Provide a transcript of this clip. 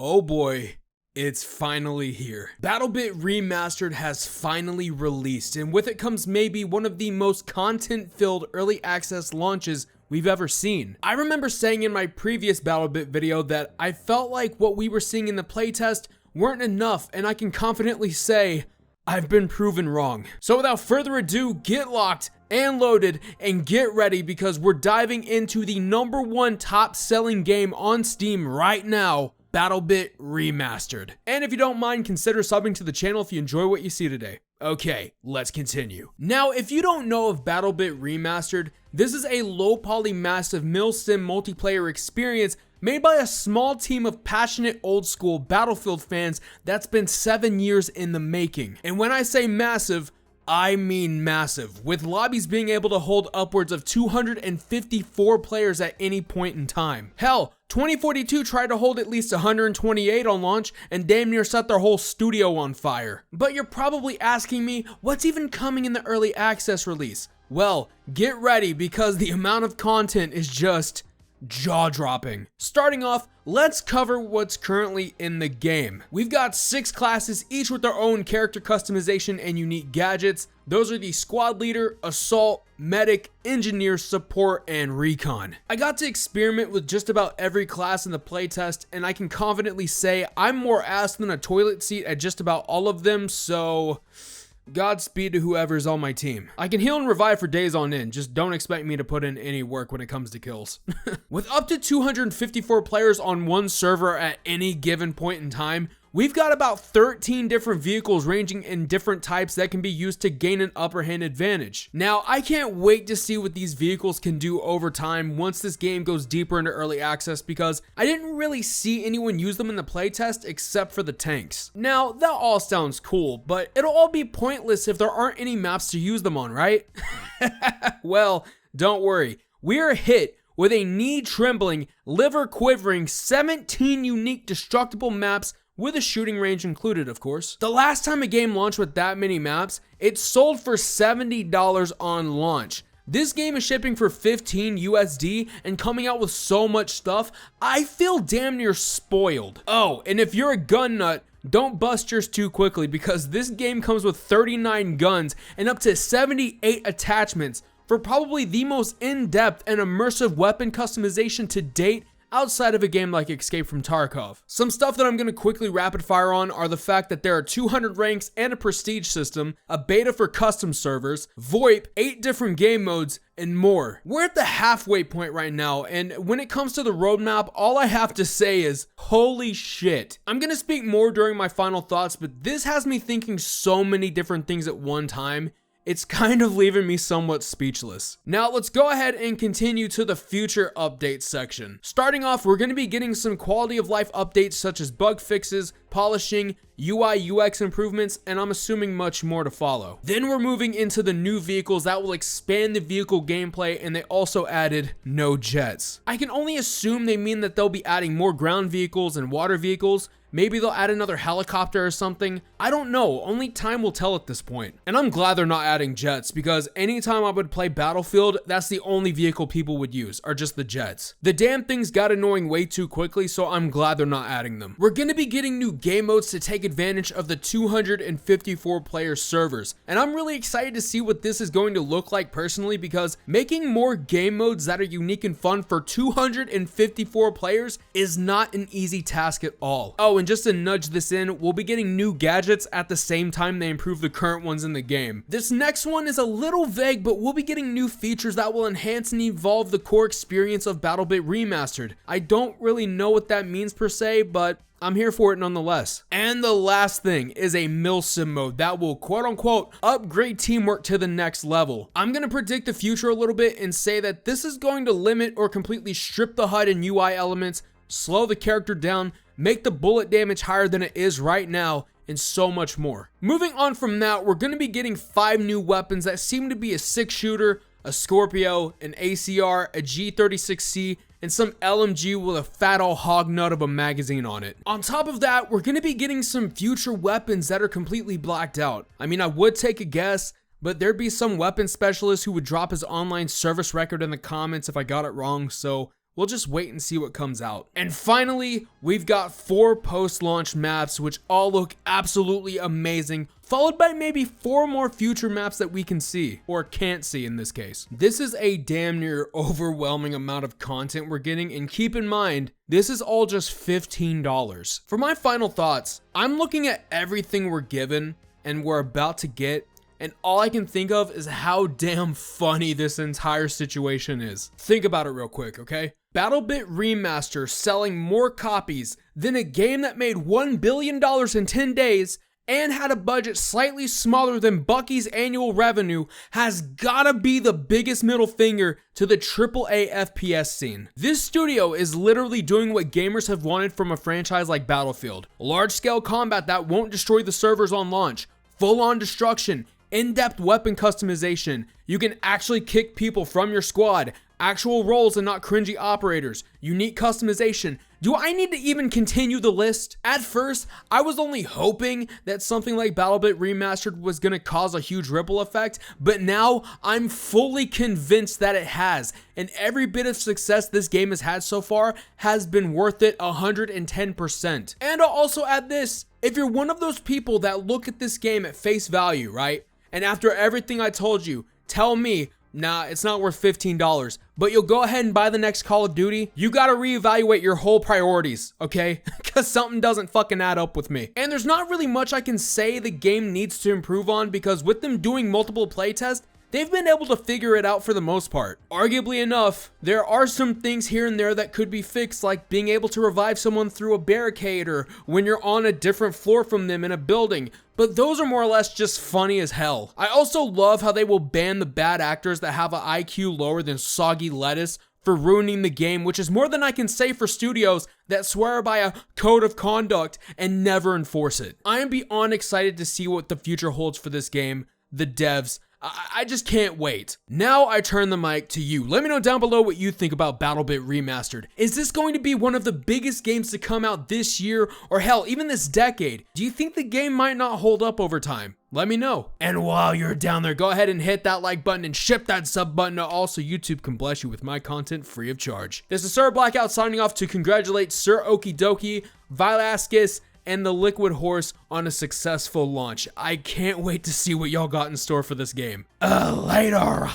Oh boy, it's finally here. BattleBit Remastered has finally released, and with it comes maybe one of the most content-filled early access launches we've ever seen. I remember saying in my previous BattleBit video that I felt like what we were seeing in the playtest weren't enough, and I can confidently say I've been proven wrong. So without further ado, get locked and loaded and get ready, because we're diving into the #1 top-selling game on Steam right now, BattleBit Remastered. And if you don't mind, consider subbing to the channel if you enjoy what you see today. Okay, let's continue. Now, if you don't know of BattleBit Remastered, this is a low-poly massive mil-sim multiplayer experience made by a small team of passionate old-school Battlefield fans that's been 7 years in the making. And when I say massive, I mean massive, with lobbies being able to hold upwards of 254 players at any point in time. Hell, 2042 tried to hold at least 128 on launch and damn near set their whole studio on fire. But you're probably asking me, what's even coming in the early access release? Well, get ready, because the amount of content is just jaw-dropping. Starting off, let's cover what's currently in the game. We've got 6 classes, each with their own character customization and unique gadgets. Those are the squad leader, assault, medic, engineer, support, and recon. I got to experiment with just about every class in the playtest, and I can confidently say I'm more ass than a toilet seat at just about all of them, so Godspeed to whoever's on my team. I can heal and revive for days on end, just don't expect me to put in any work when it comes to kills. With up to 254 players on one server at any given point in time, we've got about 13 different vehicles ranging in different types that can be used to gain an upper hand advantage. Now, I can't wait to see what these vehicles can do over time once this game goes deeper into early access, because I didn't really see anyone use them in the playtest except for the tanks. Now, that all sounds cool, but it'll all be pointless if there aren't any maps to use them on, right? Well, don't worry. We're hit with a knee-trembling, liver-quivering 17 unique destructible maps with a shooting range included, of course. The last time a game launched with that many maps, it sold for $70 on launch. This game is shipping for $15 USD and coming out with so much stuff, I feel damn near spoiled. Oh, and if you're a gun nut, don't bust yours too quickly, because this game comes with 39 guns and up to 78 attachments for probably the most in-depth and immersive weapon customization to date outside of a game like Escape from Tarkov. Some stuff that I'm going to quickly rapid fire on are the fact that there are 200 ranks and a prestige system, a beta for custom servers, VoIP, 8 different game modes, and more. We're at the halfway point right now, and when it comes to the roadmap, all I have to say is, holy shit. I'm going to speak more during my final thoughts, but this has me thinking so many different things at one time. It's kind of leaving me somewhat speechless. Now let's go ahead and continue to the future updates section. Starting off, we're going to be getting some quality of life updates such as bug fixes, polishing, UI UX improvements, and I'm assuming much more to follow. Then we're moving into the new vehicles that will expand the vehicle gameplay, and they also added no jets. I can only assume they mean that they'll be adding more ground vehicles and water vehicles. Maybe they'll add another helicopter or something. I don't know, only time will tell at this point. And I'm glad they're not adding jets, because anytime I would play Battlefield, that's the only vehicle people would use, are just the jets. The damn things got annoying way too quickly, so I'm glad they're not adding them. We're gonna be getting new game modes to take advantage of the 254 player servers, and I'm really excited to see what this is going to look like personally, because making more game modes that are unique and fun for 254 players is not an easy task at all. Oh, and just to nudge this in, we'll be getting new gadgets at the same time they improve the current ones in the game. This next one is a little vague, but we'll be getting new features that will enhance and evolve the core experience of BattleBit Remastered. I don't really know what that means per se, but I'm here for it nonetheless. And the last thing is a mil-sim mode that will quote-unquote upgrade teamwork to the next level. I'm going to predict the future a little bit and say that this is going to limit or completely strip the HUD and UI elements, slow the character down, make the bullet damage higher than it is right now, and so much more. Moving on from that, we're going to be getting 5 new weapons that seem to be a 6-shooter, a Scorpio, an ACR, a G36C, and some LMG with a fat ol' hog nut of a magazine on it. On top of that, we're going to be getting some future weapons that are completely blacked out. I mean, I would take a guess, but there'd be some weapon specialist who would drop his online service record in the comments if I got it wrong, so we'll just wait and see what comes out. And finally, we've got 4 post-launch maps, which all look absolutely amazing, followed by maybe 4 more future maps that we can see, or can't see in this case. This is a damn near overwhelming amount of content we're getting, and keep in mind, this is all just $15. For my final thoughts, I'm looking at everything we're given and we're about to get, and all I can think of is how damn funny this entire situation is. Think about it real quick, okay? BattleBit Remastered selling more copies than a game that made $1 billion in 10 days and had a budget slightly smaller than Bucky's annual revenue has gotta be the biggest middle finger to the AAA FPS scene. This studio is literally doing what gamers have wanted from a franchise like Battlefield. Large-scale combat that won't destroy the servers on launch, full-on destruction, in-depth weapon customization, you can actually kick people from your squad, actual roles and not cringy operators, unique customization. Do I need to even continue the list? At first, I was only hoping that something like BattleBit Remastered was gonna cause a huge ripple effect, but now I'm fully convinced that it has, and every bit of success this game has had so far has been worth it 110%. And I'll also add this, if you're one of those people that look at this game at face value, right? And after everything I told you, tell me, nah, it's not worth $15, but you'll go ahead and buy the next Call of Duty, you gotta reevaluate your whole priorities, okay? Because something doesn't fucking add up with me. And there's not really much I can say the game needs to improve on, because with them doing multiple playtests, they've been able to figure it out for the most part. Arguably enough, there are some things here and there that could be fixed, like being able to revive someone through a barricade or when you're on a different floor from them in a building, but those are more or less just funny as hell. I also love how they will ban the bad actors that have an IQ lower than soggy lettuce for ruining the game, which is more than I can say for studios that swear by a code of conduct and never enforce it. I am beyond excited to see what the future holds for this game, the devs. I just can't wait. Now I turn the mic to you. Let me know down below what you think about BattleBit Remastered. Is this going to be one of the biggest games to come out this year, or hell, even this decade? Do you think the game might not hold up over time? Let me know. And while you're down there, go ahead and hit that like button and ship that sub button to all so YouTube can bless you with my content free of charge. This is Sir Blackout signing off to congratulate Sir Okidoki, Vilascus, and the Liquid Horse on a successful launch. I can't wait to see what y'all got in store for this game. Later.